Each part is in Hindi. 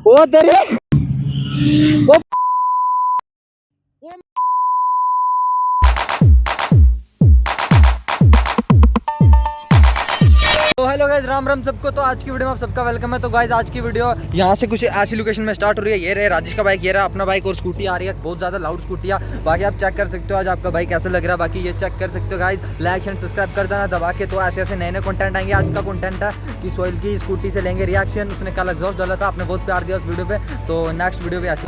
वो तेरे वो तो हेलो गाइस, राम राम सबको। तो आज की वीडियो में आप सबका वेलकम है। तो गाइस आज की वीडियो यहाँ से कुछ ऐसी लोकेशन में स्टार्ट हो रही है। ये रहे राजेश का बाइक, ये रहा अपना बाइक और स्कूटी आ रही है, बहुत ज़्यादा लाउड स्कूटी है। बाकी आप चेक कर सकते हो आज आपका बाइक कैसा लग रहा है। बाकी ये चेक कर सकते हो गाइस, लाइक एंड सब्सक्राइब कर देना दबा के। तो ऐसे ऐसे नए नए कंटेंट आएंगे। आज का कंटेंट है कि सोहेल की स्कूटी से लेंगे रिएक्शन। उसने कल एग्जॉस्ट डाला था, आपने बहुत प्यार दिया उस वीडियो पे। तो नेक्स्ट वीडियो भी ऐसे।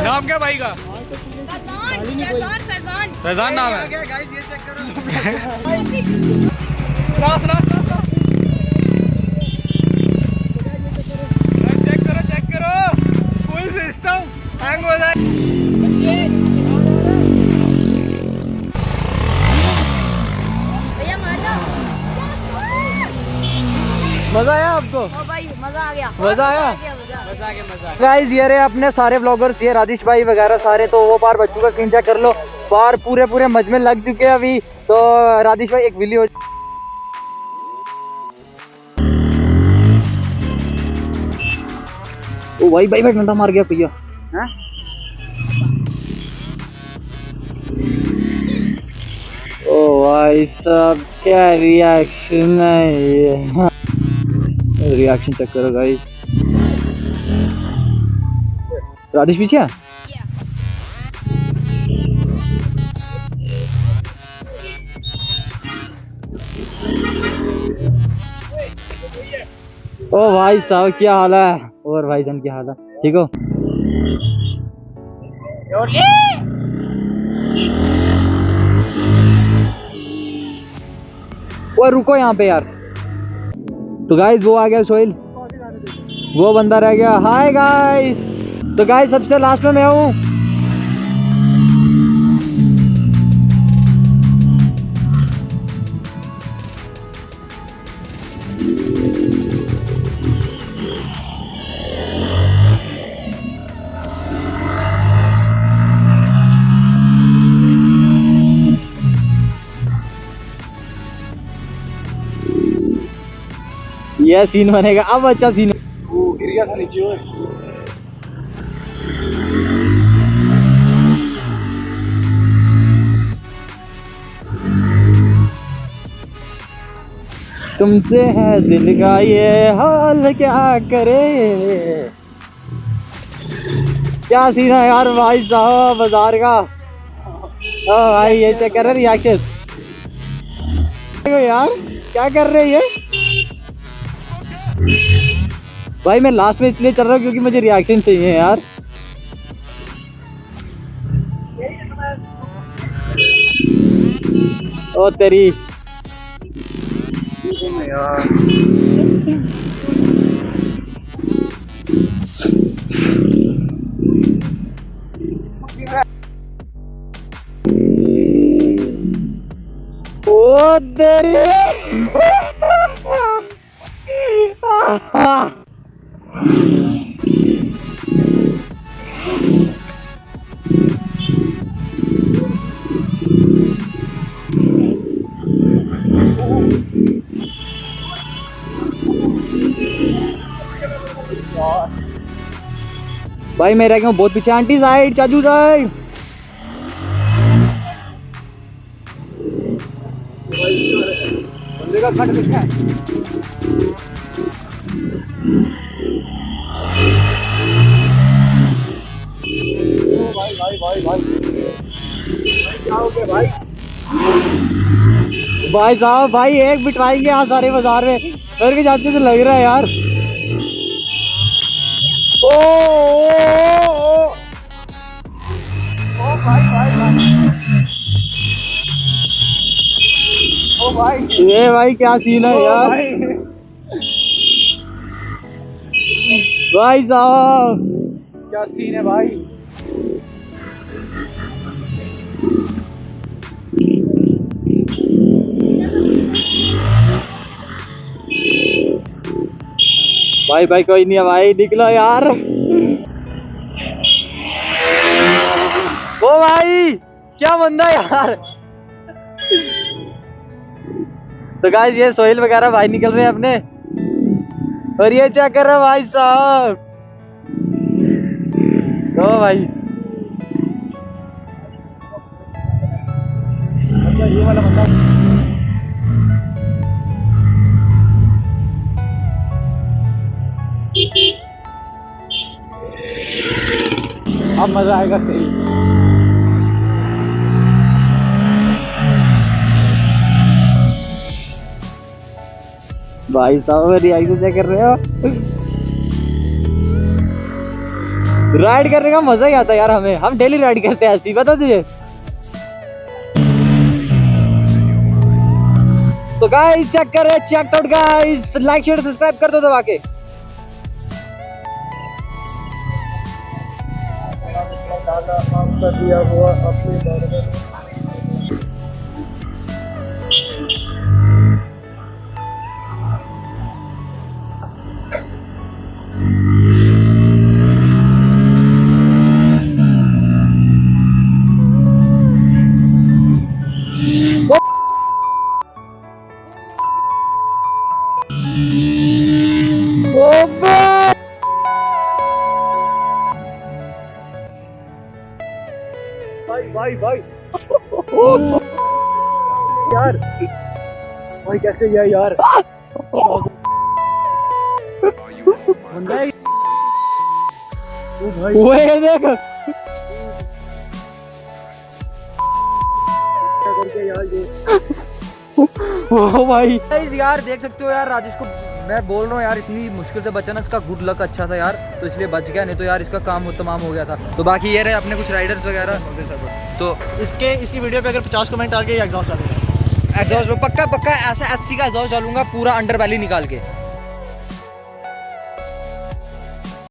नाम क्या भाई का? फैजान नाम है। गाइस ये चेक करो। चेक करो फुल सिस्टम हैंग हो जाए। मजा आया आपको? भाई मजा आ गया। मजा आया? मजा आ गया। गाइस ये रहे अपने सारे ब्लॉगर्स, ये राजेश भाई वगैरह सारे। तो वो पार बच्चों का स्क्रीन चेक कर लो, पार पूरे मज में लग चुके हैं अभी। तो राजेश भाई एक विली हो। ओ भाई डंडा मार गया भैया। ओ भाई साहब क्या रिएक्शन है ये। रिएक्शन चेक करो गाइस। राजेश पीछे है? ओ भाई साहब क्या हाल है, और भाईजान क्या हाल है, ठीक हो? वो रुको यहाँ पे यार। तो गाइस वो आ गया सोहेल, वो बंदा रह गया। Hi guys. तो गाइस सबसे लास्ट में मैं हूँ। ये सीन बनेगा अब, अच्छा सीन। वो गिर गया था नीचे। तुमसे है दिल का ये हाल, क्या करे। क्या सीन है यार भाई साहब बाजार का। ओ भाई ये चेक कर रहे रिएक्शन यार, क्या कर रहे हैं ये भाई। मैं लास्ट में इसलिए चल रहा हूँ क्योंकि मुझे रिएक्शन चाहिए यार। ओ तेरी यार ओ तेरी भाई मैं रह गया हूँ बहुत पीछे। आंटी साइड, चाचू साइड। बंदे का खट दिखा है। भाई क्या हो गया भाई? भाई साहब भाई एक बिटवाएंगे यहाँ सारे बाजार में, घर के जाते से लग रहा है यार। ओ भाई ये भाई क्या सीन है यार। भाई साहब क्या सीन है भाई? भाई कोई नहीं है भाई, निकलो यार। ओ भाई क्या बंदा यार। तो गाइस ये सोहेल वगैरह भाई निकल रहे हैं अपने। और ये चेक कर रहे भाई साहब, ओ भाई ये वाला बंदा अब मजा आएगा सही। भाई साहब मेरी आई को चेक कर रहे हो। राइड करने का मजा ही आता है यार हमें, हम डेली राइड करते हैं ऐसी, बता तुझे। तो गाइस चेक कर रहे, check out guys, like share subscribe कर दो दबा के। दिया हुआ अपने बारे में भाई भाई यार भाई कैसे गया यार बंदा है भाई वो है देख करके यार ये ओ भाई गाइस यार देख सकते हो यार, राजेश को मैं बोल रहा हूँ यार, इतनी मुश्किल से बचा ना, इसका गुड लक अच्छा था यार, तो इसलिए बच गया, नहीं तो यार इसका काम तमाम हो गया था। तो बाकी ये रहे अपने कुछ राइडर्स वगैरह, तो इसकी वीडियो पे अगर 50 कमेंट आ गए एग्जॉस्ट डालेगा। एग्जॉस्ट पक्का पक्का ऐसा 80 का एग्जॉस्ट डालूंगा पूरा अंडर वैली निकाल के।